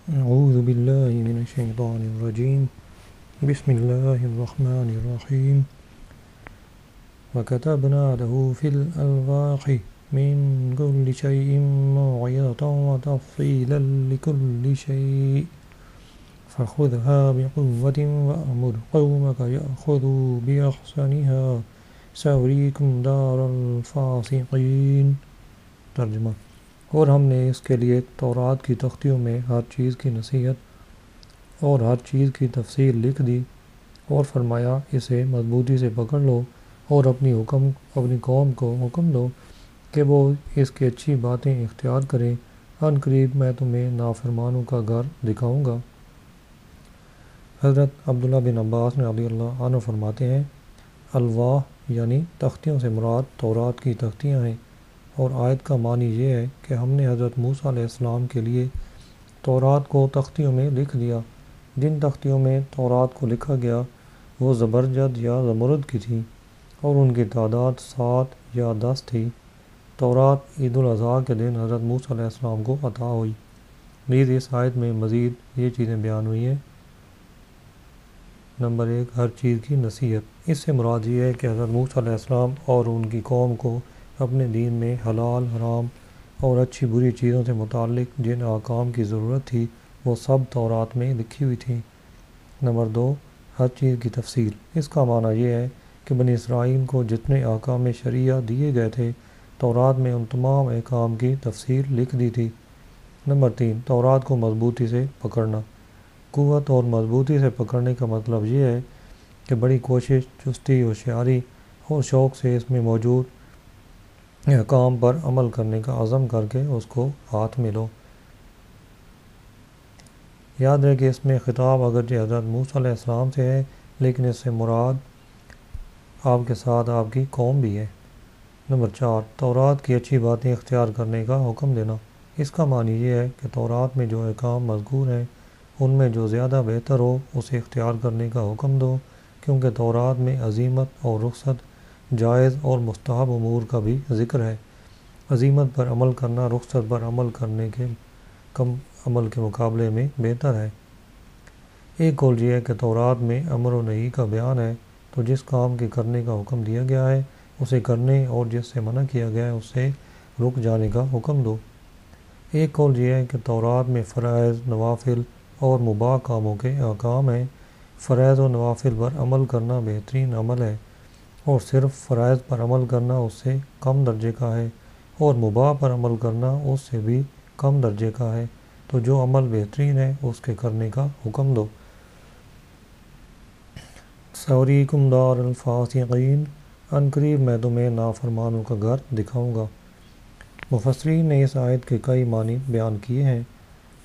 أعوذ بالله من الشيطان الرجيم بسم الله الرحمن الرحيم وكتبنا له في الألواح من كل شيء موعظة وتفصيلا لكل شيء فخذها بقوة وأمر قومك يأخذوا بأحسنها سأريكم دار الفاسقين۔ ترجمہ: اور ہم نے اس کے لیے تورات کی تختیوں میں ہر چیز کی نصیحت اور ہر چیز کی تفصیل لکھ دی، اور فرمایا اسے مضبوطی سے پکڑ لو اور اپنی قوم کو حکم دو کہ وہ اس کی اچھی باتیں اختیار کریں، عن قریب میں تمہیں نافرمانوں کا گھر دکھاؤں گا۔ حضرت عبداللہ بن عباس رضی اللہ عنہ فرماتے ہیں، الواح یعنی تختیوں سے مراد تورات کی تختیاں ہیں، اور آیت کا معنی یہ ہے کہ ہم نے حضرت موسیٰ علیہ السلام کے لیے تورات کو تختیوں میں لکھ دیا۔ جن تختیوں میں تورات کو لکھا گیا وہ زبرجد یا زمرد کی تھیں، اور ان کی تعداد 7 یا 10 تھی۔ تورات عید الاضحیٰ کے دن حضرت موسیٰ علیہ السلام کو عطا ہوئی۔ نیز اس آیت میں مزید یہ چیزیں بیان ہوئی ہیں۔ نمبر 1، ہر چیز کی نصیحت۔ اس سے مراد یہ ہے کہ حضرت موسیٰ علیہ السلام اور ان کی قوم کو اپنے دین میں حلال، حرام اور اچھی بری چیزوں سے متعلق جن احکام کی ضرورت تھی وہ سب تورات میں لکھی ہوئی تھیں۔ نمبر 2، ہر چیز کی تفصیل۔ اس کا معنی یہ ہے کہ بنی اسرائیل کو جتنے احکام شرعیہ دیے گئے تھے تورات میں ان تمام احکام کی تفصیل لکھ دی تھی۔ نمبر 3، تورات کو مضبوطی سے پکڑنا۔ قوت اور مضبوطی سے پکڑنے کا مطلب یہ ہے کہ بڑی کوشش، چستی، ہوشیاری اور شوق سے اس میں موجود احکام پر عمل کرنے کا عزم کر کے اس کو ہاتھ میں لو۔ یاد رہے کہ اس میں خطاب اگرچہ حضرت موسیٰ علیہ السلام سے ہے، لیکن اس سے مراد آپ کے ساتھ آپ کی قوم بھی ہے۔ نمبر 4، تورات کی اچھی باتیں اختیار کرنے کا حکم دینا۔ اس کا معنی یہ ہے کہ تورات میں جو احکام مذکور ہیں ان میں جو زیادہ بہتر ہو اسے اختیار کرنے کا حکم دو، کیونکہ تورات میں عزیمت اور رخصت، جائز اور مستحب امور کا بھی ذکر ہے۔ عزیمت پر عمل کرنا رخصت پر عمل کرنے کے کم عمل کے مقابلے میں بہتر ہے۔ ایک قول یہ ہے کہ تورات میں امر و نہی کا بیان ہے، تو جس کام کے کرنے کا حکم دیا گیا ہے اسے کرنے، اور جس سے منع کیا گیا ہے اس سے رک جانے کا حکم دو۔ ایک قول یہ ہے کہ تورات میں فرائض، نوافل اور مباح کاموں کے احکام ہیں۔ فرائض و نوافل پر عمل کرنا بہترین عمل ہے، اور صرف فرائض پر عمل کرنا اس سے کم درجے کا ہے، اور مباح پر عمل کرنا اس سے بھی کم درجے کا ہے، تو جو عمل بہترین ہے اس کے کرنے کا حکم دو۔ سأریکم دار الفاسقین، عن قریب میں تمہیں نافرمانوں کا گھر دکھاؤں گا۔ مفسرین نے اس آیت کے کئی معنی بیان کیے ہیں۔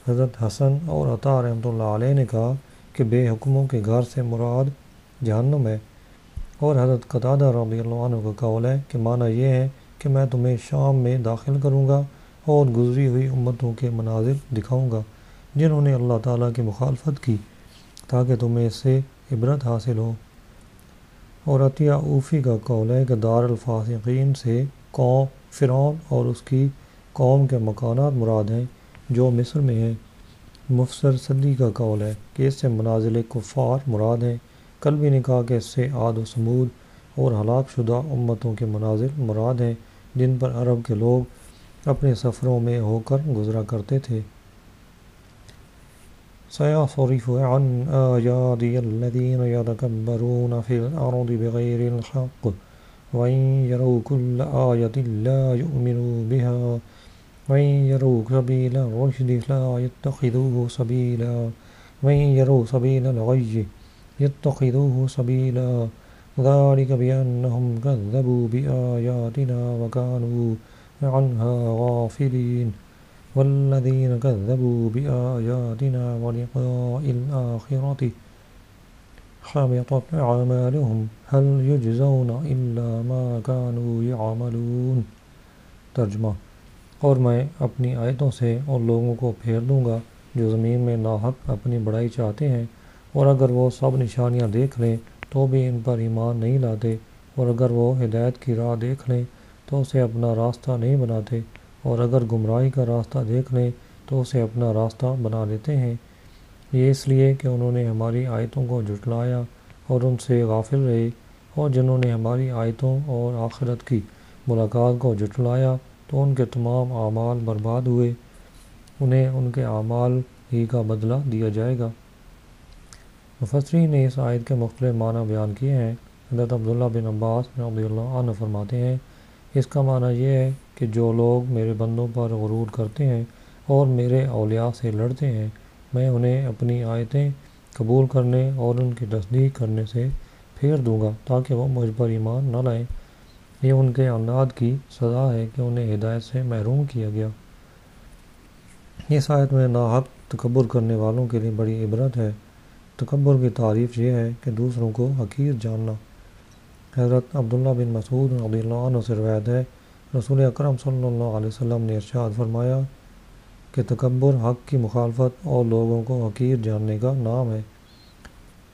حضرت حسن اور عطا رحمۃ اللہ علیہ نے کہا کہ بے حکموں کے گھر سے مراد جہنم ہے، اور حضرت قتادہ رضی اللہ عنہ کا قول ہے کہ معنی یہ ہے کہ میں تمہیں شام میں داخل کروں گا اور گزری ہوئی امتوں کے مناظر دکھاؤں گا جنہوں نے اللہ تعالیٰ کی مخالفت کی، تاکہ تمہیں اس سے عبرت حاصل ہو۔ اور عطیہ اوفی کا قول ہے کہ دار الفاسقین سے قوم فرعون اور اس کی قوم کے مکانات مراد ہیں جو مصر میں ہیں۔ مفسر صدی کا قول ہے کہ اس سے منازل کفار مراد ہیں۔ قلبی نے کہا کہ اس سے عاد و ثمود اور ہلاک شدہ امتوں کے منازل مراد ہیں جن پر عرب کے لوگ اپنے سفروں میں ہو کر گزرا کرتے تھے۔ سَيَصْرِفُ عَنْ آيَاتِهِ الَّذِينَ يَتَكَبَّرُونَ فِي الْأَرْضِ بِغَيْرِ الْحَقِّ وَإِنْ يَرَوْا كُلَّ آيَةٍ لَا يُؤْمِنُوا بِهَا وَإِنْ يَرَوْا سَبِيلَ الرُّشْدِ لَا يَتَّخِذُوهُ سَبِيلًا وَإِنْ يَرَوْا سَبِيلَ الْغَيِّ يَتَّخِذُوهُ سَبِيلًا ذَلِكَ بِأَنَّهُمْ كَذَّبُوا بِآيَاتِنَا وَكَانُوا عَنْهَا غَافِلِينَ وَالَّذِينَ كَذَّبُوا بِآيَاتِنَا وَلِقَاءِ الْآخِرَةِ حَبِطَتْ أَعْمَالُهُمْ هَلْ يُجْزَوْنَ إِلَّا مَا كَانُوا يَعْمَلُونَ۔ ترجمہ: اور میں اپنی آیتوں سے ان لوگوں کو پھیر دوں گا جو زمین میں ناحق اپنی بڑائی چاہتے ہیں، اور اگر وہ سب نشانیاں دیکھ لیں تو بھی ان پر ایمان نہیں لاتے، اور اگر وہ ہدایت کی راہ دیکھ لیں تو اسے اپنا راستہ نہیں بناتے، اور اگر گمراہی کا راستہ دیکھ لیں تو اسے اپنا راستہ بنا لیتے ہیں۔ یہ اس لیے کہ انہوں نے ہماری آیتوں کو جھٹلایا اور ان سے غافل رہے، اور جنہوں نے ہماری آیتوں اور آخرت کی ملاقات کو جھٹلایا تو ان کے تمام اعمال برباد ہوئے، انہیں ان کے اعمال ہی کا بدلہ دیا جائے گا۔ مفسرین نے اس آیت کے مختلف معنی بیان کیے ہیں۔ حضرت عبداللہ بن عباس رضی اللہ عنہ فرماتے ہیں، اس کا معنی یہ ہے کہ جو لوگ میرے بندوں پر غرور کرتے ہیں اور میرے اولیاء سے لڑتے ہیں، میں انہیں اپنی آیتیں قبول کرنے اور ان کی تصدیق کرنے سے پھیر دوں گا تاکہ وہ مجھ پر ایمان نہ لائیں۔ یہ ان کے عناد کی سزا ہے کہ انہیں ہدایت سے محروم کیا گیا۔ اس آیت میں ناحق تکبر کرنے والوں کے لیے بڑی عبرت ہے۔ تکبر کی تعریف یہ ہے کہ دوسروں کو حقیر جاننا۔ حضرت عبداللہ بن مسعود رضی اللہ عنہ سے روایت ہے، رسول اکرم صلی اللہ علیہ وسلم نے ارشاد فرمایا کہ تکبر حق کی مخالفت اور لوگوں کو حقیر جاننے کا نام ہے۔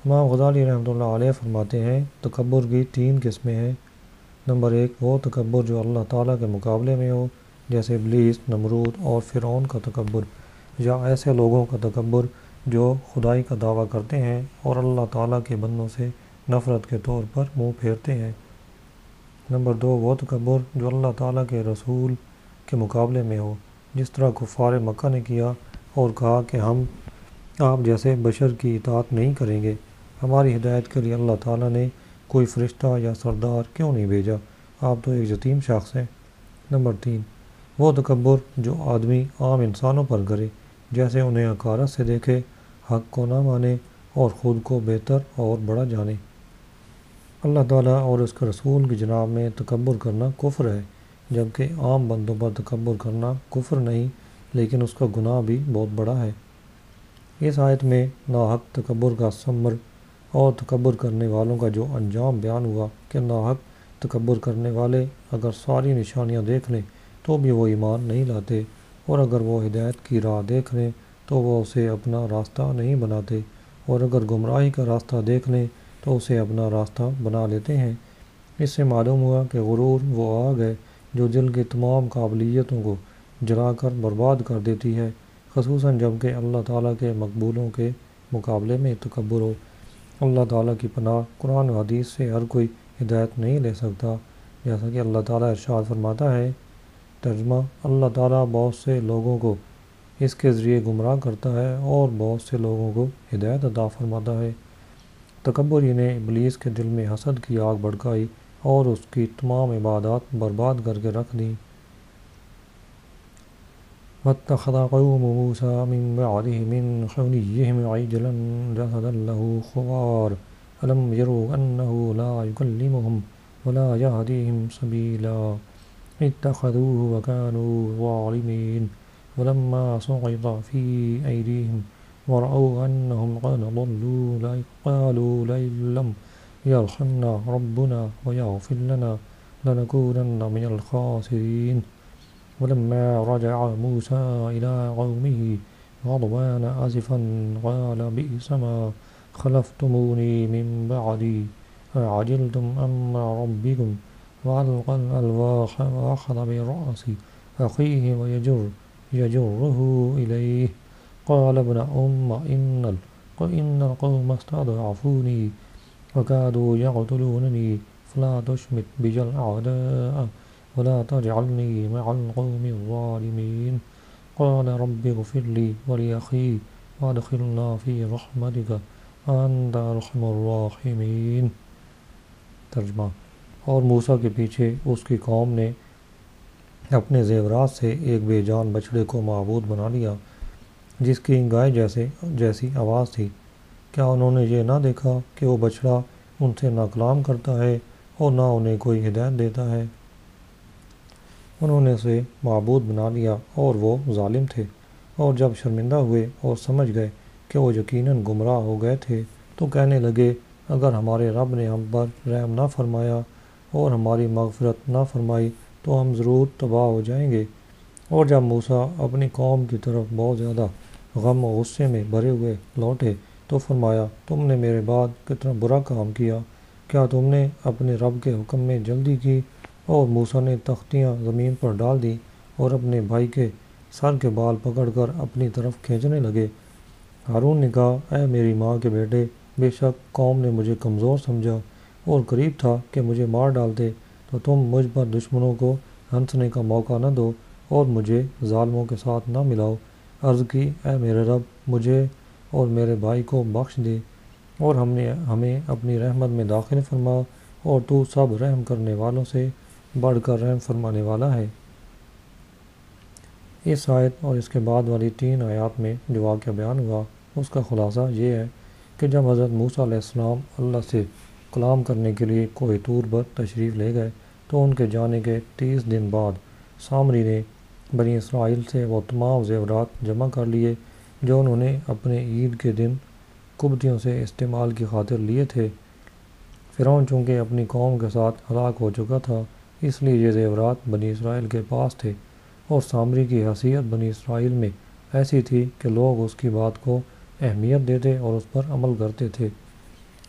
امام غزالی رحمۃ اللہ علیہ فرماتے ہیں، تکبر کی 3 قسمیں ہیں۔ نمبر 1، وہ تکبر جو اللہ تعالیٰ کے مقابلے میں ہو، جیسے ابلیس، نمرود اور فرعون کا تکبر، یا ایسے لوگوں کا تکبر جو خدائی کا دعویٰ کرتے ہیں اور اللہ تعالیٰ کے بندوں سے نفرت کے طور پر منہ پھیرتے ہیں۔ نمبر 2، وہ تکبر جو اللہ تعالیٰ کے رسول کے مقابلے میں ہو، جس طرح کفار مکہ نے کیا اور کہا کہ ہم آپ جیسے بشر کی اطاعت نہیں کریں گے، ہماری ہدایت کے لیے اللہ تعالیٰ نے کوئی فرشتہ یا سردار کیوں نہیں بھیجا، آپ تو ایک یتیم شخص ہیں۔ نمبر 3، وہ تکبر جو آدمی عام انسانوں پر کرے، جیسے انہیں حقارت سے دیکھے، حق کو نہ مانے اور خود کو بہتر اور بڑا جانے۔ اللہ تعالیٰ اور اس کے رسول کی جناب میں تکبر کرنا کفر ہے، جبکہ عام بندوں پر تکبر کرنا کفر نہیں، لیکن اس کا گناہ بھی بہت بڑا ہے۔ اس آیت میں ناحق تکبر کا ثمر اور تکبر کرنے والوں کا جو انجام بیان ہوا کہ ناحق تکبر کرنے والے اگر ساری نشانیاں دیکھ لیں تو بھی وہ ایمان نہیں لاتے، اور اگر وہ ہدایت کی راہ دیکھ لیں تو وہ اسے اپنا راستہ نہیں بناتے، اور اگر گمراہی کا راستہ دیکھ لیں تو اسے اپنا راستہ بنا لیتے ہیں۔ اس سے معلوم ہوا کہ غرور وہ آگ ہے جو دل کی تمام قابلیتوں کو جلا کر برباد کر دیتی ہے، خصوصاً جب کہ اللہ تعالیٰ کے مقبولوں کے مقابلے میں تکبر ہو۔ اللہ تعالیٰ کی پناہ، قرآن و حدیث سے ہر کوئی ہدایت نہیں لے سکتا، جیسا کہ اللہ تعالیٰ ارشاد فرماتا ہے۔ ترجمہ، اللہ تعالیٰ بہت سے لوگوں کو اس کے ذریعے گمراہ کرتا ہے اور بہت سے لوگوں کو ہدایت عطا فرماتا ہے۔ تکبر ہی نے ابلیس کے دل میں حسد کی آگ بھڑکائی اور اس کی تمام عبادات برباد کر کے رکھ دیں۔ وَاتَّخَذَ قَوْمُ مُوسَىٰ مِن بَعْدِهِ مِنْ حُلِيِّهِمْ عِجْلًا جَسَدًا لَهُ خُوَارٌ أَلَمْ يَرَوْا أَنَّهُ لَا يُكَلِّمُهُمْ وَلَا يَهْدِيهِمْ سَبِيلًا اتَّخَذُوهُ وَكَانُوا ظَالِمِينَ وَلَمَّا سُقِطَ فِي أَيْدِيهِمْ وَرَأَوْا أَنَّهُمْ قَدْ ضَلُّوا قَالُوا لَئِن لَّمْ يَرْحَمْنَا رَبُّنَا وَيَغْفِرْ لَنَا لَنَكُونَنَّ مِنَ الْخَاسِرِينَ ولما رجع موسى إلى قومه غضبان آسفا قال بئس ما خلفتموني من بعدي أعجلتم أمر ربكم وألقى الألواح وأخذ برأس أخيه يجره إليه قال ابن إن القوم استضعفوني وكادوا يقتلونني فلا تشمت بي الأعداء ولا تجعلني مع القوم الظالمين قال رب اغفر لي ولأخي وادخلنا في رحمتك أنت أرحم الراحمين۔ ترجمہ، اور موسیٰ کے پیچھے اس کی قوم نے اپنے زیورات سے ایک بے جان بچڑے کو معبود بنا لیا جس کی گائے جیسی آواز تھی۔ کیا انہوں نے یہ نہ دیکھا کہ وہ بچڑا ان سے نہ کلام کرتا ہے اور نہ انہیں کوئی ہدایت دیتا ہے؟ انہوں نے اسے معبود بنا لیا اور وہ ظالم تھے، اور جب شرمندہ ہوئے اور سمجھ گئے کہ وہ یقیناً گمراہ ہو گئے تھے تو کہنے لگے، اگر ہمارے رب نے ہم پر رحم نہ فرمایا اور ہماری مغفرت نہ فرمائی تو ہم ضرور تباہ ہو جائیں گے۔ اور جب موسیٰ اپنی قوم کی طرف بہت زیادہ غم و غصے میں بھرے ہوئے لوٹے تو فرمایا، تم نے میرے بعد کتنا برا کام کیا، کیا تم نے اپنے رب کے حکم میں جلدی کی؟ اور موسیٰ نے تختیاں زمین پر ڈال دیں اور اپنے بھائی کے سر کے بال پکڑ کر اپنی طرف کھینچنے لگے۔ ہارون نے کہا، اے میری ماں کے بیٹے، بے شک قوم نے مجھے کمزور سمجھا اور قریب تھا کہ مجھے مار ڈالتے، تو تم مجھ پر دشمنوں کو ہنسنے کا موقع نہ دو اور مجھے ظالموں کے ساتھ نہ ملاؤ۔ عرض کی، اے میرے رب، مجھے اور میرے بھائی کو بخش دے اور ہمیں اپنی رحمت میں داخل فرما، اور تو سب رحم کرنے والوں سے بڑھ کر رحم فرمانے والا ہے۔ اس آیت اور اس کے بعد والی 3 آیات میں جو واقعہ بیان ہوا، اس کا خلاصہ یہ ہے کہ جب حضرت موسیٰ علیہ السلام اللہ سے کلام کرنے کے لیے کوہ طور پر تشریف لے گئے، تو ان کے جانے کے 30 دن بعد سامری نے بنی اسرائیل سے وہ تمام زیورات جمع کر لیے جو انہوں نے اپنے عید کے دن قبطیوں سے استعمال کی خاطر لیے تھے۔ فرعون چونکہ اپنی قوم کے ساتھ ہلاک ہو چکا تھا، اس لیے یہ زیورات بنی اسرائیل کے پاس تھے، اور سامری کی حیثیت بنی اسرائیل میں ایسی تھی کہ لوگ اس کی بات کو اہمیت دیتے اور اس پر عمل کرتے تھے۔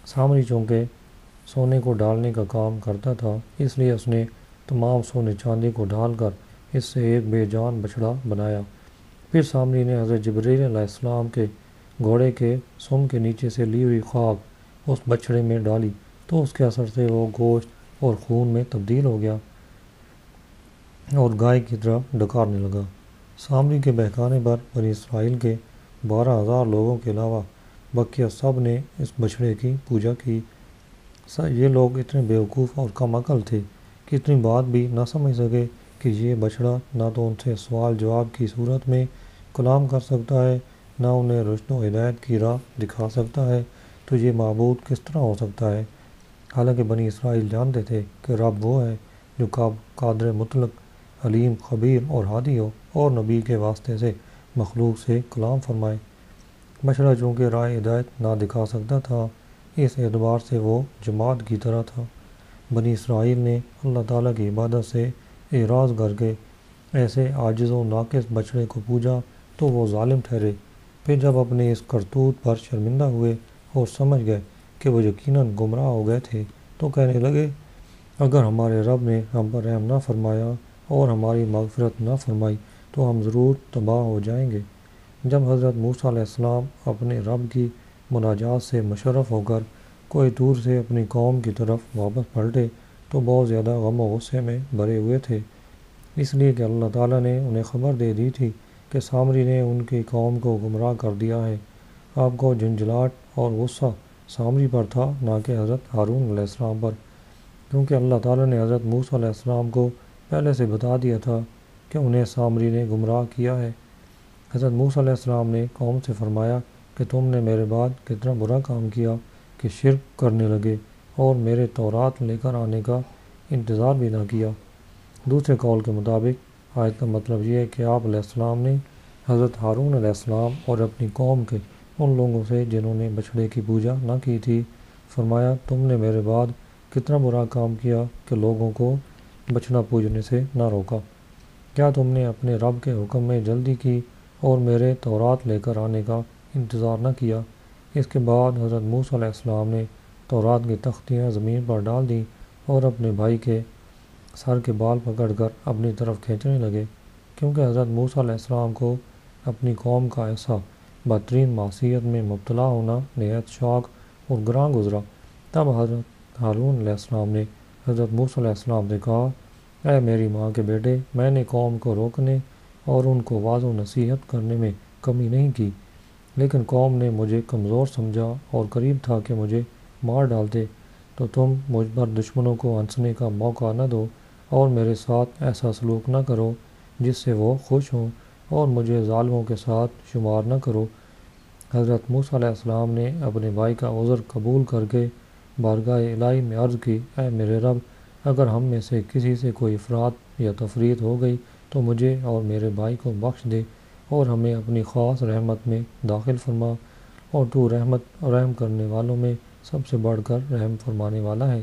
سامری چونکہ سونے کو ڈالنے کا کام کرتا تھا، اس لیے اس نے تمام سونے چاندی کو ڈال کر اس سے ایک بے جان بچڑا بنایا۔ پھر سامری نے حضرت جبرائیل علیہ السلام کے گھوڑے کے سم کے نیچے سے لی ہوئی خاک اس بچڑے میں ڈالی، تو اس کے اثر سے وہ گوشت اور خون میں تبدیل ہو گیا اور گائے کی طرح ڈکارنے لگا۔ سامری کے بہکانے پر بنی اسرائیل کے 12,000 لوگوں کے علاوہ بقیہ سب نے اس بچڑے کی پوجا کی۔ یہ لوگ اتنے بیوقوف اور کم عقل تھے کہ اتنی بات بھی نہ سمجھ سکے کہ یہ بچڑا نہ تو ان سے سوال جواب کی صورت میں کلام کر سکتا ہے، نہ انہیں رشد و ہدایت کی راہ دکھا سکتا ہے، تو یہ معبود کس طرح ہو سکتا ہے؟ حالانکہ بنی اسرائیل جانتے تھے کہ رب وہ ہے جو قادر مطلق، علیم، خبیر اور ہادی ہو، اور نبی کے واسطے سے مخلوق سے کلام فرمائے۔ بچڑا چونکہ راہ ہدایت نہ دکھا سکتا تھا، اس اعتبار سے وہ جماد کی طرح تھا۔ بنی اسرائیل نے اللہ تعالیٰ کی عبادت سے اعراض کر کے ایسے عاجز و ناقص بچڑے کو پوجا، تو وہ ظالم ٹھہرے۔ پھر جب اپنے اس کرتوت پر شرمندہ ہوئے اور سمجھ گئے کہ وہ یقیناً گمراہ ہو گئے تھے، تو کہنے لگے، اگر ہمارے رب نے ہم پر رحم نہ فرمایا اور ہماری مغفرت نہ فرمائی تو ہم ضرور تباہ ہو جائیں گے۔ جب حضرت موسیٰ علیہ السلام اپنے رب کی مناجات سے مشرف ہو کر کوہ طور سے اپنی قوم کی طرف واپس پلٹے، تو بہت زیادہ غم و غصے میں بھرے ہوئے تھے، اس لیے کہ اللہ تعالیٰ نے انہیں خبر دے دی تھی کہ سامری نے ان کی قوم کو گمراہ کر دیا ہے۔ آپ کو جھنجھلاہٹ اور غصہ سامری پر تھا، نہ کہ حضرت ہارون علیہ السلام پر، کیونکہ اللہ تعالیٰ نے حضرت موسیٰ علیہ السلام کو پہلے سے بتا دیا تھا کہ انہیں سامری نے گمراہ کیا ہے۔ حضرت موسیٰ علیہ السلام نے قوم سے فرمایا کہ تم نے میرے بعد کتنا برا کام کیا کہ شرک کرنے لگے اور میرے تورات لے کر آنے کا انتظار بھی نہ کیا۔ دوسرے قول کے مطابق آیت کا مطلب یہ ہے کہ آپ علیہ السلام نے حضرت ہارون علیہ السلام اور اپنی قوم کے ان لوگوں سے جنہوں نے بچڑے کی پوجا نہ کی تھی فرمایا، تم نے میرے بعد کتنا برا کام کیا کہ لوگوں کو بچڑا پوجنے سے نہ روکا۔ کیا تم نے اپنے رب کے حکم میں جلدی کی اور میرے تورات لے کر آنے کا انتظار نہ کیا؟ اس کے بعد حضرت موسیٰ علیہ السلام نے تورات کی تختیاں زمین پر ڈال دیں اور اپنے بھائی کے سر کے بال پکڑ کر اپنی طرف کھینچنے لگے، کیونکہ حضرت موسیٰ علیہ السلام کو اپنی قوم کا ایسا بدترین معصیت میں مبتلا ہونا نہایت شاق اور گراں گزرا۔ تب حضرت ہارون علیہ السلام نے حضرت موسیٰ علیہ السلام سے کہا، اے میری ماں کے بیٹے، میں نے قوم کو روکنے اور ان کو واضح و نصیحت کرنے میں کمی نہیں کی، لیکن قوم نے مجھے کمزور سمجھا اور قریب تھا کہ مجھے مار ڈالتے، تو تم مجھ پر دشمنوں کو ہنسنے کا موقع نہ دو اور میرے ساتھ ایسا سلوک نہ کرو جس سے وہ خوش ہوں، اور مجھے ظالموں کے ساتھ شمار نہ کرو۔ حضرت موسیٰ علیہ السلام نے اپنے بھائی کا عذر قبول کر کے بارگاہ الہی میں عرض کی، اے میرے رب، اگر ہم میں سے کسی سے کوئی افراط یا تفریط ہو گئی تو مجھے اور میرے بھائی کو بخش دے اور ہمیں اپنی خاص رحمت میں داخل فرما، اور تو رحم کرنے والوں میں سب سے بڑھ کر رحم فرمانے والا ہے۔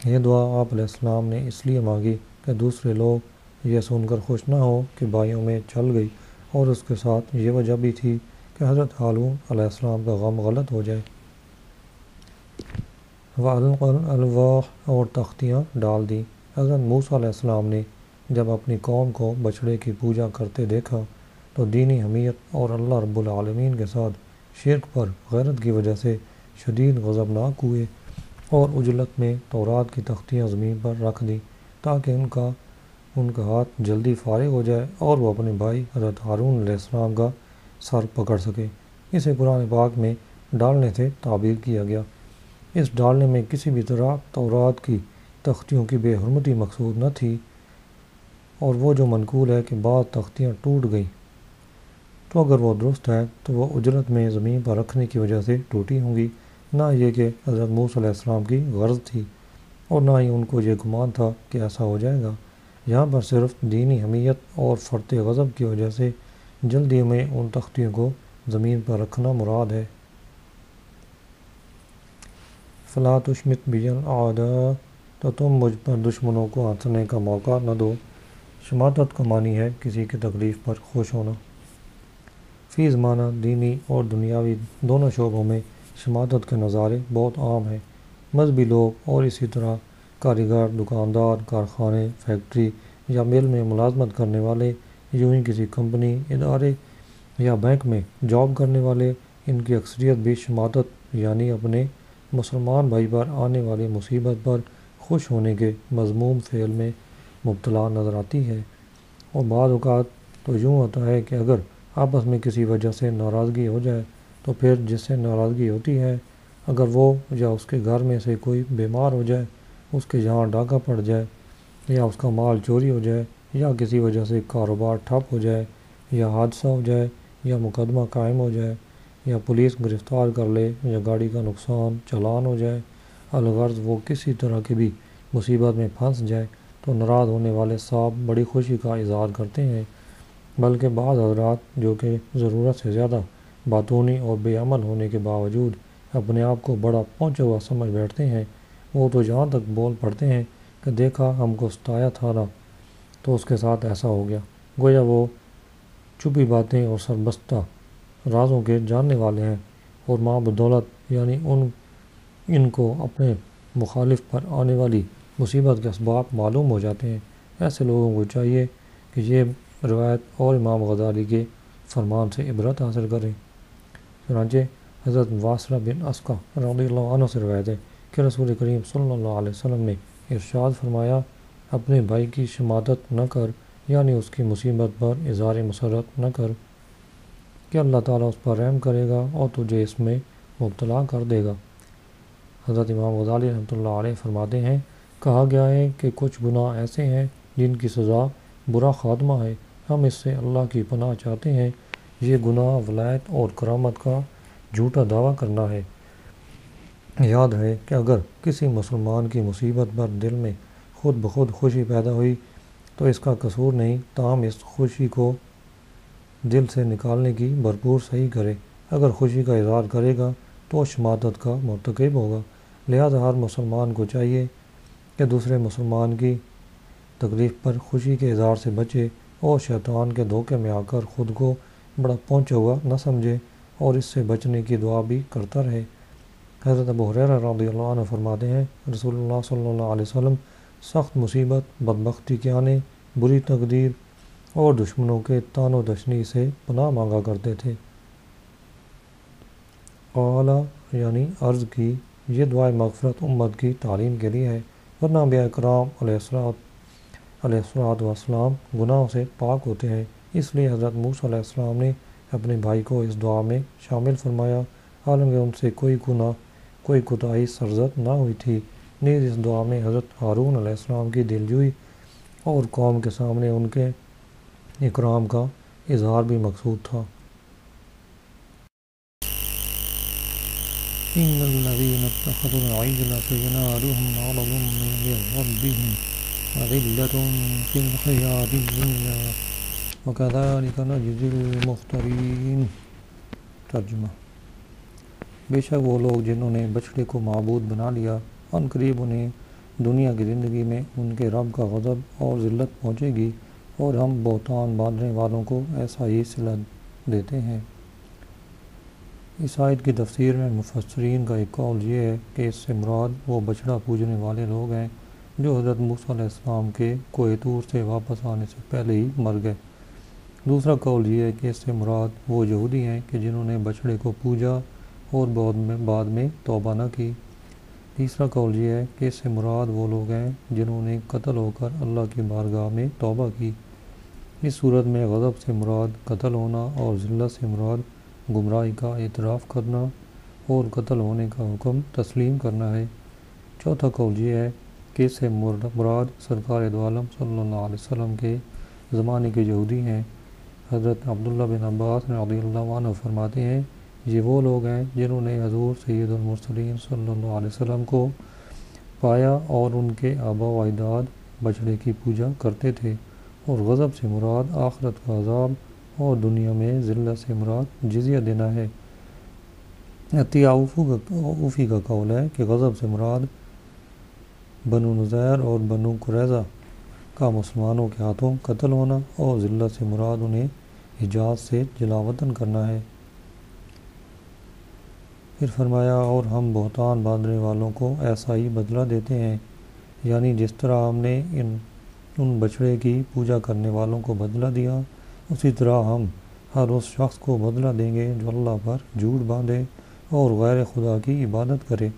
یہ دعا آپ علیہ السلام نے اس لیے مانگی کہ دوسرے لوگ یہ سن کر خوش نہ ہو کہ بھائیوں میں چل گئی، اور اس کے ساتھ یہ وجہ بھی تھی کہ حضرت ہارون علیہ السلام کا غم غلط ہو جائے۔ وَأَلْقَى الْأَلْوَاحَ اور تختیاں ڈال دیں۔ حضرت موسیٰ علیہ السلام نے جب اپنی قوم کو بچڑے کی پوجا کرتے دیکھا تو دینی حمیت اور اللہ رب العالمین کے ساتھ شرک پر غیرت کی وجہ سے شدید غضبناک ہوئے اور عجلت میں تورات کی تختیاں زمین پر رکھ دیں تاکہ ان کا ہاتھ جلدی فارغ ہو جائے اور وہ اپنے بھائی حضرت ہارون علیہ السلام کا سر پکڑ سکے۔ اسے قرآن پاک میں ڈالنے سے تعبیر کیا گیا۔ اس ڈالنے میں کسی بھی طرح تورات کی تختیوں کی بے حرمتی مقصود نہ تھی، اور وہ جو منقول ہے کہ بعض تختیاں ٹوٹ گئیں تو اگر وہ درست ہے تو وہ اجرت میں زمین پر رکھنے کی وجہ سے ٹوٹی ہوں گی، نہ یہ کہ حضرت موسیٰ علیہ السلام کی غرض تھی، اور نہ ہی ان کو یہ گمان تھا کہ ایسا ہو جائے گا۔ یہاں پر صرف دینی حمیت اور فرط غضب کی وجہ سے جلدی میں ان تختیوں کو زمین پر رکھنا مراد ہے۔ فلا تشمت بی الاعداء، تو تم مجھ پر دشمنوں کو ہنسنے کا موقع نہ دو۔ شماتت کا معنی ہے کسی کی تکلیف پر خوش ہونا۔ فی زمانہ دینی اور دنیاوی دونوں شعبوں میں شماتت کے نظارے بہت عام ہیں۔ مذہبی لوگ اور اسی طرح کاریگر، دکاندار، کارخانے، فیکٹری یا مل میں ملازمت کرنے والے، یوں ہی کسی کمپنی، ادارے یا بینک میں جاب کرنے والے، ان کی اکثریت بھی شماتت یعنی اپنے مسلمان بھائی پر آنے والی مصیبت پر خوش ہونے کے مذموم فعل میں مبتلا نظر آتی ہے۔ اور بعض اوقات تو یوں ہوتا ہے کہ اگر آپس میں کسی وجہ سے ناراضگی ہو جائے تو پھر جس سے ناراضگی ہوتی ہے، اگر وہ یا اس کے گھر میں سے کوئی بیمار ہو جائے، اس کے یہاں ڈاکہ پڑ جائے، یا اس کا مال چوری ہو جائے، یا کسی وجہ سے کاروبار ٹھپ ہو جائے، یا حادثہ ہو جائے، یا مقدمہ قائم ہو جائے، یا پولیس گرفتار کر لے، یا گاڑی کا نقصان چلان ہو جائے، الغرض وہ کسی طرح کی بھی مصیبت میں پھنس جائے، تو ناراض ہونے والے صاحب بڑی خوشی کا اظہار کرتے ہیں، بلکہ بعض حضرات جو کہ ضرورت سے زیادہ باتونی اور بے عمل ہونے کے باوجود اپنے آپ کو بڑا پہنچا ہوا سمجھ بیٹھتے ہیں، وہ تو جہاں تک بول پڑتے ہیں کہ دیکھا ہم کو ستایا تھا نا، تو اس کے ساتھ ایسا ہو گیا، گویا وہ چھپی باتیں اور سربستہ رازوں کے جاننے والے ہیں، اور ماں بدولت یعنی ان کو اپنے مخالف پر آنے والی مصیبت کے اسباب معلوم ہو جاتے ہیں۔ ایسے لوگوں کو چاہیے کہ یہ روایت اور امام غزالی کے فرمان سے عبرت حاصل کریں۔ چنانچہ حضرت واصلہ بن اسقع رضی اللہ عنہ سے روایت ہے کہ رسول کریم صلی اللہ علیہ وسلم نے ارشاد فرمایا، اپنے بھائی کی شماتت نہ کر، یعنی اس کی مصیبت پر اظہار مسرت نہ کر، کہ اللہ تعالیٰ اس پر رحم کرے گا اور تجھے اس میں مبتلا کر دے گا۔ حضرت امام غزالی رحمۃ اللہ علیہ فرماتے ہیں، کہا گیا ہے کہ کچھ گناہ ایسے ہیں جن کی سزا برا خاتمہ ہے، ہم اس سے اللہ کی پناہ چاہتے ہیں۔ یہ گناہ ولایت اور کرامت کا جھوٹا دعویٰ کرنا ہے۔ یاد ہے کہ اگر کسی مسلمان کی مصیبت پر دل میں خود بخود خوشی پیدا ہوئی تو اس کا قصور نہیں، تاہم اس خوشی کو دل سے نکالنے کی بھرپور صحیح کرے۔ اگر خوشی کا اظہار کرے گا تو شماتت کا مرتکب ہوگا۔ لہذا ہر مسلمان کو چاہیے کہ دوسرے مسلمان کی تکلیف پر خوشی کے اظہار سے بچے اور شیطان کے دھوکے میں آ کر خود کو بڑا پہنچا ہوا نہ سمجھے، اور اس سے بچنے کی دعا بھی کرتا رہے۔ حضرت ابو ہریرہ رضی اللہ عنہ فرماتے ہیں، رسول اللہ صلی اللہ علیہ وسلم سخت مصیبت، بدبختی کے آنے، بری تقدیر اور دشمنوں کے طعن و تشنیع سے پناہ مانگا کرتے تھے۔ قال یعنی عرض کی، یہ دعائے مغفرت امت کی تعلیم کے لیے ہے، ورنہ انبیاء کرام علیہ الصلوۃ والسلام گناہوں سے پاک ہوتے ہیں۔ اس لیے حضرت موسیٰ علیہ السلام نے اپنے بھائی کو اس دعا میں شامل فرمایا، حالانکہ ان سے کوئی کوتاہی سرزد نہ ہوئی تھی۔ نیز اس دعا میں حضرت ہارون علیہ السلام کی دلجوئی اور قوم کے سامنے ان کے اکرام کا اظہار بھی مقصود تھا۔ ان الذين اتخذوا العجل سينالهم غضب من ربهم وذلة في الحياة الدنيا وكذلك نجزي المفترين۔ ترجمہ: بے شک وہ لوگ جنہوں نے بچڑے کو معبود بنا لیا، ان قریب انہیں دنیا کی زندگی میں ان کے رب کا غضب اور ذلت پہنچے گی، اور ہم بہتان باندھنے والوں کو ایسا ہی صلہ دیتے ہیں۔ اس آیت کی تفسیر میں مفسرین کا ایک قول یہ ہے کہ اس سے مراد وہ بچڑا پوجنے والے لوگ ہیں جو حضرت موسیٰ علیہ السلام کے کوہ طور سے واپس آنے سے پہلے ہی مر گئے۔ دوسرا قول یہ ہے کہ اس سے مراد وہ یہودی ہیں کہ جنہوں نے بچڑے کو پوجا اور بعد میں توبہ نہ کی۔ تیسرا قول یہ ہے کہ اس سے مراد وہ لوگ ہیں جنہوں نے قتل ہو کر اللہ کی بارگاہ میں توبہ کی۔ اس صورت میں غضب سے مراد قتل ہونا اور ذلت سے مراد گمراہی کا اعتراف کرنا اور قتل ہونے کا حکم تسلیم کرنا ہے۔ چوتھا قول یہ ہے کہ اس سے مراد سرکار دو عالم صلی اللہ علیہ وسلم کے زمانے کے یہودی ہیں۔ حضرت عبداللہ بن عباس رضی اللہ عنہ فرماتے ہیں، یہ وہ لوگ ہیں جنہوں نے حضور سید المرسلین صلی اللہ علیہ وسلم کو پایا اور ان کے آباء و اجداد بچڑے کی پوجا کرتے تھے، اور غضب سے مراد آخرت کا عذاب اور دنیا میں ذلت سے مراد جزیہ دینا ہے۔ عطیہ اوفی کا قول ہے کہ غضب سے مراد بنو نذیر اور بنو قریظہ کا مسلمانوں کے ہاتھوں قتل ہونا اور ذلت سے مراد انہیں حجاز سے جلا وطن کرنا ہے۔ پھر فرمایا، اور ہم بہتان باندھنے والوں کو ایسا ہی بدلہ دیتے ہیں، یعنی جس طرح ہم نے ان بچڑے کی پوجا کرنے والوں کو بدلہ دیا، اسی طرح ہم ہر اس شخص کو بدلہ دیں گے جو اللہ پر جھوٹ باندھے اور غیر خدا کی عبادت کرے۔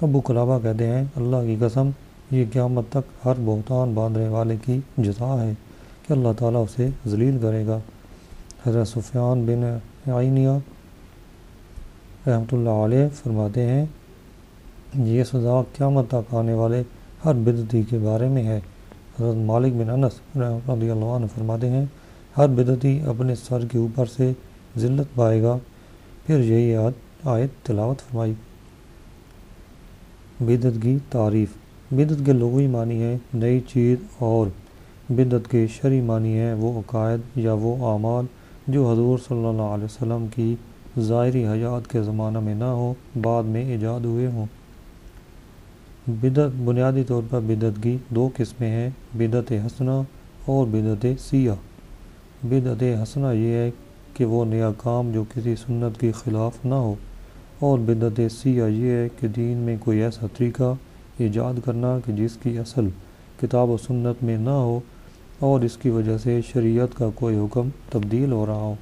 ابو قلابہ کہتے ہیں، اللہ کی قسم، یہ قیامت تک ہر بہتان باندھنے والے کی جزا ہے کہ اللہ تعالیٰ اسے ذلیل کرے گا۔ حضرت سفیان بن عینیہ رحمۃ اللہ علیہ فرماتے ہیں، یہ سزا قیامت تک آنے والے ہر بدعتی کے بارے میں ہے۔ حضرت مالک بن انس رضی اللہ عنہ فرماتے ہیں، ہر بدعتی اپنے سر کے اوپر سے ذلت پائے گا۔ پھر یہی آیت تلاوت فرمائی۔ بدعت کی تعریف۔ بدعت کے لغوی معنی ہے نئی چیز، اور بدعت کے شرعی معنی ہے وہ عقائد یا وہ اعمال جو حضور صلی اللہ علیہ وسلم کی ظاہری حیات کے زمانہ میں نہ ہو، بعد میں ایجاد ہوئے ہوں۔ بدعت بنیادی طور پر بدعت کی دو قسمیں ہیں، بدعت حسنہ اور بدعت سیئہ۔ بدعت حسنہ یہ ہے کہ وہ نیا کام جو کسی سنت کے خلاف نہ ہو، اور بدعت سیئہ یہ ہے کہ دین میں کوئی ایسا طریقہ ایجاد کرنا کہ جس کی اصل کتاب و سنت میں نہ ہو اور اس کی وجہ سے شریعت کا کوئی حکم تبدیل ہو رہا ہو۔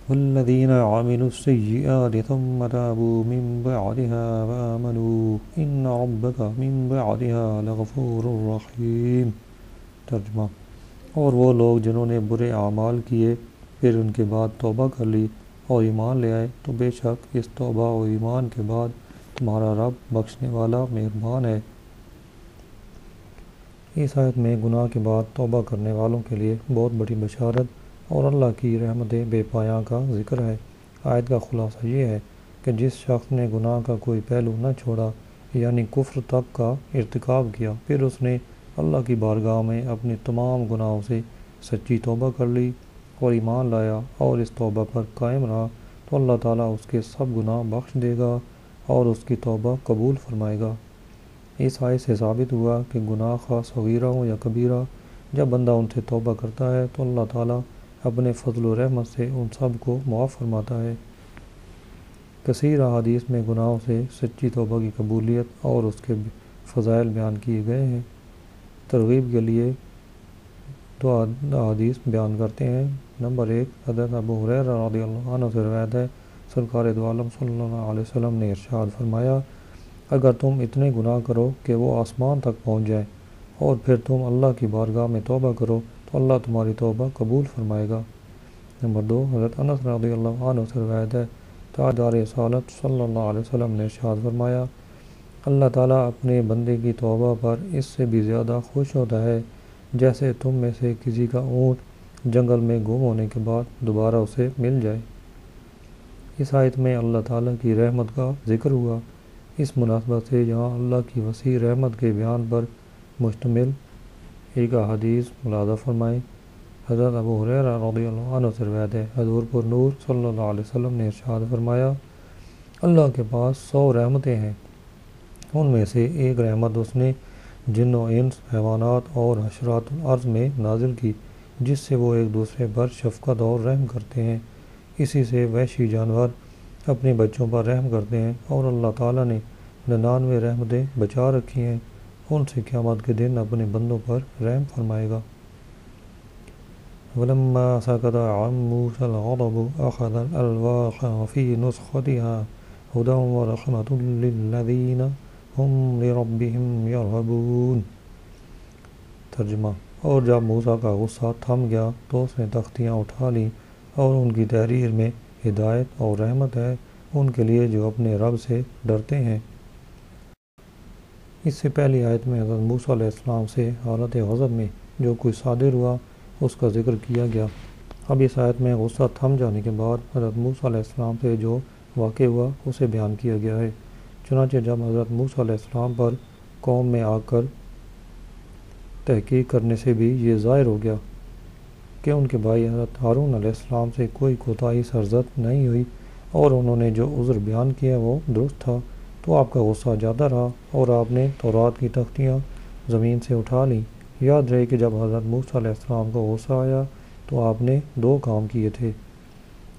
والذین عملوا السیئات ثم تابوا من بعدها وآمنوا ان ربک من بعدها لغفور رحیم۔ ترجمہ، اور وہ لوگ جنہوں نے برے اعمال کیے پھر ان کے بعد توبہ کر لی اور ایمان لے آئے، تو بے شک اس توبہ و ایمان کے بعد تمہارا رب بخشنے والا مہربان ہے۔ اس آیت میں گناہ کے بعد توبہ کرنے والوں کے لیے بہت بڑی بشارت اور اللہ کی رحمت بے پایاں کا ذکر ہے۔ آیت کا خلاصہ یہ ہے کہ جس شخص نے گناہ کا کوئی پہلو نہ چھوڑا، یعنی کفر تک کا ارتکاب کیا، پھر اس نے اللہ کی بارگاہ میں اپنے تمام گناہوں سے سچی توبہ کر لی اور ایمان لایا اور اس توبہ پر قائم رہا، تو اللہ تعالیٰ اس کے سب گناہ بخش دے گا اور اس کی توبہ قبول فرمائے گا۔ اس آیت سے ثابت ہوا کہ گناہ خواہ صغیرہ ہو یا کبیرہ، جب بندہ ان سے توبہ کرتا ہے تو اللہ تعالیٰ اپنے فضل و رحمت سے ان سب کو معاف فرماتا ہے۔ کثیر احادیث میں گناہوں سے سچی توبہ کی قبولیت اور اس کے فضائل بیان کیے گئے ہیں۔ ترغیب کے لیے دو احادیث بیان کرتے ہیں۔ نمبر 1، حضرت ابو ہریرہ رضی اللہ عنہ سے روایت ہے، سرکار دو عالم صلی اللہ علیہ وسلم نے ارشاد فرمایا، اگر تم اتنے گناہ کرو کہ وہ آسمان تک پہنچ جائیں اور پھر تم اللہ کی بارگاہ میں توبہ کرو تو اللہ تمہاری توبہ قبول فرمائے گا۔ نمبر 2، حضرت انس رضی اللہ عنہ سے روایت ہے، تاجدار رسالت صلی اللہ علیہ وسلم نے ارشاد فرمایا، اللہ تعالیٰ اپنے بندے کی توبہ پر اس سے بھی زیادہ خوش ہوتا ہے جیسے تم میں سے کسی کا اونٹ جنگل میں گم ہونے کے بعد دوبارہ اسے مل جائے۔ اس آیت میں اللہ تعالیٰ کی رحمت کا ذکر ہوا۔ اس مناسبت سے یہاں اللہ کی وسیع رحمت کے بیان پر مشتمل ایک حدیث ملاحظہ فرمائیں۔ حضرت ابو ہریرہ رضی اللہ عنہ سے روایت ہے، حضور پر نور صلی اللہ علیہ وسلم نے ارشاد فرمایا، اللہ کے پاس 100 رحمتیں ہیں، ان میں سے ایک رحمت اس نے جن و انس، حیوانات اور حشرات الارض میں نازل کی، جس سے وہ ایک دوسرے پر شفقت اور رحم کرتے ہیں۔ اسی سے وحشی جانور اپنے بچوں پر رحم کرتے ہیں، اور اللہ تعالیٰ نے 99 رحمتیں بچا رکھی ہیں، ان سے قیامت کے دن اپنے بندوں پر رحم فرمائے گا۔ وَلَمَّا سَكَتَ عَن مُوسَى الْغَضَبُ أَخَذَ الْأَلْوَاحَ وَفِي نُسْخَتِهَا هُدًى وَرَحْمَةٌ لِّلَّذِينَ هُمْ لِرَبِّهِمْ يَرْهَبُونَ۔ ترجمہ: اور جب موسیٰ کا غصہ تھم گیا تو اس نے تختیاں اٹھا لیں، اور ان کی تحریر میں ہدایت اور رحمت ہے ان کے لیے جو اپنے رب سے ڈرتے ہیں۔ اس سے پہلی آیت میں حضرت موسیٰ علیہ السلام سے حالت غضب میں جو کچھ صادر ہوا اس کا ذکر کیا گیا۔ اب اس آیت میں غصہ تھم جانے کے بعد حضرت موسیٰ علیہ السلام سے جو واقع ہوا اسے بیان کیا گیا ہے۔ چنانچہ جب حضرت موسیٰ علیہ السلام پر قوم میں آ کر تحقیق کرنے سے بھی یہ ظاہر ہو گیا کہ ان کے بھائی حضرت ہارون علیہ السلام سے کوئی کوتاہی سرزد نہیں ہوئی اور انہوں نے جو عذر بیان کیا وہ درست تھا، تو آپ کا غصہ زیادہ رہا اور آپ نے تورات کی تختیاں زمین سے اٹھا لیں۔ یاد رہے کہ جب حضرت موسیٰ علیہ السلام کو غصہ آیا تو آپ نے 2 کام کیے تھے،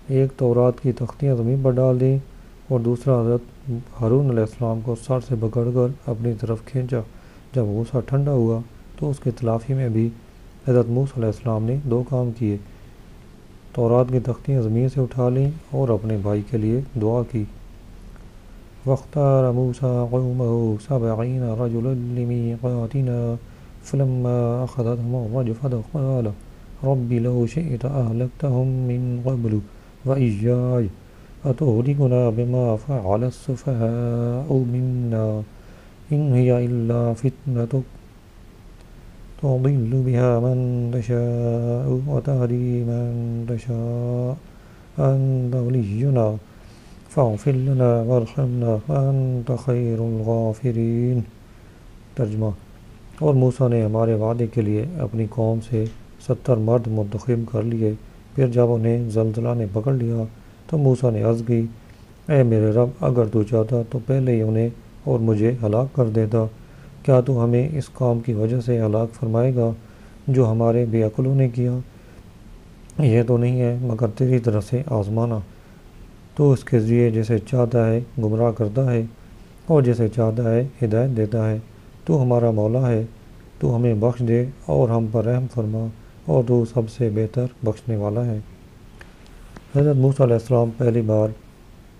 ایک تورات کی تختیاں زمین پر ڈال دیں اور دوسرا حضرت ہارون علیہ السلام کو سر سے پکڑ کر اپنی طرف کھینچا۔ جب غصہ ٹھنڈا ہوا تو اس کی تلافی میں بھی حضرت موسیٰ علیہ السلام نے 2 کام کیے، تورات کی تختیاں زمین سے اٹھا لیں اور اپنے بھائی کے لیے دعا کی۔ وَاخْتَارَ مُوسَىٰ قَوْمَهُ 70 رَجُلًا لِمِيقَاتِنَا فَلَمَّا أَخَذَتْهُمُ الرَّجْفَةُ قَالَ رَبِّ لَوْ شِئْتَ أَهْلَكْتَهُم مِّن قَبْلُ وَإِيَّايَ أَتُهْلِكُنَا بِمَا فَعَلَ السُّفَهَاءُ مِنَّا إِنْ هِيَ إِلَّا فِتْنَتُكَ تُضِلُّ بِهَا مَن تَشَاءُ وَتَهْدِي مَن تَشَاءُ أَنتَ وَلِيُّنَا فَاغْفِرْ لَنَا وَارْحَمْنَا وَأَنتَ خَيْرُ الْغَافِرِينَ۔ ترجمہ: اور موسیٰ نے ہمارے وعدے کے لیے اپنی قوم سے 70 مرد منتخب کر لیے۔ پھر جب انہیں زلزلہ نے پکڑ لیا تو موسیٰ نے عرض کی، اے میرے رب، اگر تو چاہتا تو پہلے ہی انہیں اور مجھے ہلاک کر دیتا۔ کیا تو ہمیں اس کام کی وجہ سے ہلاک فرمائے گا جو ہمارے بے عقلوں نے کیا؟ یہ تو نہیں ہے مگر تیری طرف سے آزمانا، تو اس کے ذریعے جسے چاہتا ہے گمراہ کرتا ہے اور جسے چاہتا ہے ہدایت دیتا ہے۔ تو ہمارا مولا ہے، تو ہمیں بخش دے اور ہم پر رحم فرما، اور تو سب سے بہتر بخشنے والا ہے۔ حضرت موسیٰ علیہ السلام پہلی بار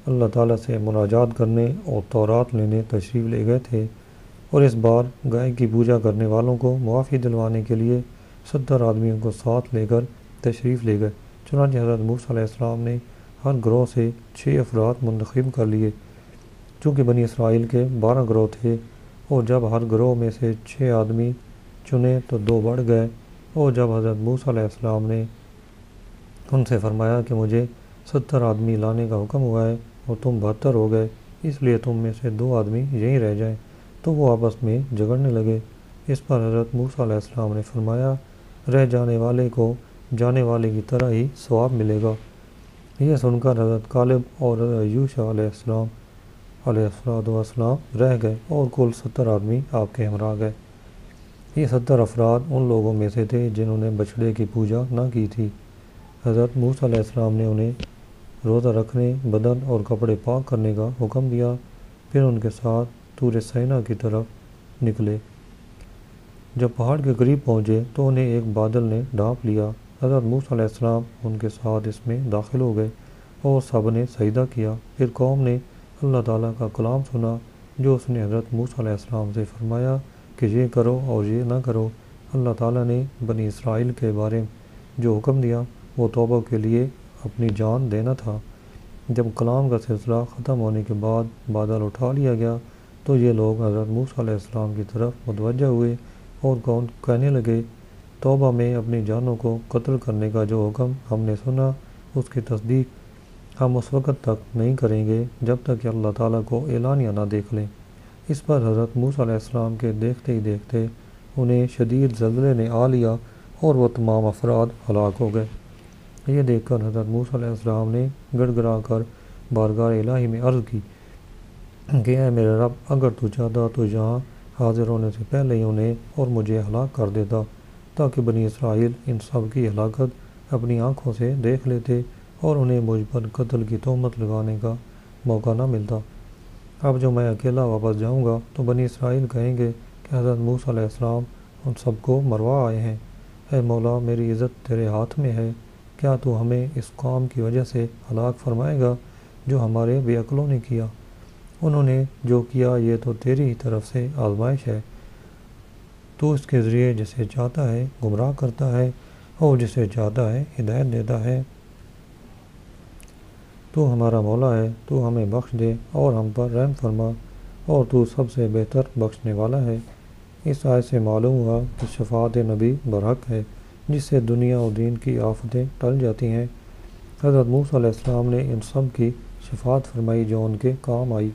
اللہ تعالیٰ سے مناجات کرنے اور تورات لینے تشریف لے گئے تھے، اور اس بار گائے کی پوجا کرنے والوں کو معافی دلوانے کے لیے 70 آدمیوں کو ساتھ لے کر تشریف لے گئے۔ چنانچہ حضرت موسیٰ علیہ السلام نے ہر گروہ سے 6 افراد منتخب کر لیے، چونکہ بنی اسرائیل کے 12 گروہ تھے، اور جب ہر گروہ میں سے 6 آدمی چنے تو 2 بڑھ گئے۔ اور جب حضرت موسیٰ علیہ السلام نے ان سے فرمایا کہ مجھے 70 آدمی لانے کا حکم ہوا ہے اور تم 72 ہو گئے، اس لیے تم میں سے 2 آدمی یہیں رہ جائیں، تو وہ آپس میں جھگڑنے لگے۔ اس پر حضرت موسیٰ علیہ السلام نے فرمایا، رہ جانے والے کو جانے والے کی طرح ہی ثواب ملے گا۔ یہ سن کر حضرت کالب اور حضرت یوشع علیہ السلام رہ گئے اور کل 70 آدمی آپ کے ہمراہ گئے۔ یہ 70 افراد ان لوگوں میں سے تھے جنہوں نے بچڑے کی پوجا نہ کی تھی۔ حضرت موسیٰ علیہ السلام نے انہیں روزہ رکھنے، بدن اور کپڑے پاک کرنے کا حکم دیا، پھر ان کے ساتھ طور سینا کی طرف نکلے۔ جب پہاڑ کے قریب پہنچے تو انہیں ایک بادل نے ڈھانپ لیا۔ حضرت موسیٰ علیہ السلام ان کے ساتھ اس میں داخل ہو گئے اور سب نے سجدہ کیا۔ پھر قوم نے اللہ تعالیٰ کا کلام سنا جو اس نے حضرت موسیٰ علیہ السلام سے فرمایا کہ یہ کرو اور یہ نہ کرو۔ اللہ تعالیٰ نے بنی اسرائیل کے بارے میں جو حکم دیا وہ توبہ کے لیے اپنی جان دینا تھا۔ جب کلام کا سلسلہ ختم ہونے کے بعد بادل اٹھا لیا گیا تو یہ لوگ حضرت موسیٰ علیہ السلام کی طرف متوجہ ہوئے اور کہنے لگے، توبہ میں اپنی جانوں کو قتل کرنے کا جو حکم ہم نے سنا اس کی تصدیق ہم اس وقت تک نہیں کریں گے جب تک کہ اللہ تعالیٰ کو اعلانیہ نہ دیکھ لیں۔ اس پر حضرت موسیٰ علیہ السلام کے دیکھتے ہی دیکھتے انہیں شدید زلزلے نے آ لیا اور وہ تمام افراد ہلاک ہو گئے۔ یہ دیکھ کر حضرت موسیٰ علیہ السلام نے گڑ گڑا کر بارگاہ الہی میں عرض کی کہ اے میرے رب، اگر تو چاہتا تو یہاں حاضر ہونے سے پہلے ہی انہیں اور مجھے ہلاک کر دیتا، تاکہ بنی اسرائیل ان سب کی ہلاکت اپنی آنکھوں سے دیکھ لیتے اور انہیں مجھ پر قتل کی تہمت لگانے کا موقع نہ ملتا۔ اب جو میں اکیلا واپس جاؤں گا تو بنی اسرائیل کہیں گے کہ حضرت موسیٰ علیہ السلام ان سب کو مروا آئے ہیں۔ اے مولا، میری عزت تیرے ہاتھ میں ہے، کیا تو ہمیں اس قوم کی وجہ سے ہلاک فرمائے گا جو ہمارے بے عقلوں نے کیا؟ انہوں نے جو کیا یہ تو تیری ہی طرف سے آزمائش ہے، تو اس کے ذریعے جسے چاہتا ہے گمراہ کرتا ہے اور جسے چاہتا ہے ہدایت دیتا ہے۔ تو ہمارا مولا ہے، تو ہمیں بخش دے اور ہم پر رحم فرما، اور تو سب سے بہتر بخشنے والا ہے۔ اس آیت سے معلوم ہوا کہ شفاعت نبی برحق ہے، جس سے دنیا و دین کی آفتیں ٹل جاتی ہیں۔ حضرت موسیٰ علیہ السلام نے ان سب کی شفاعت فرمائی جو ان کے کام آئی۔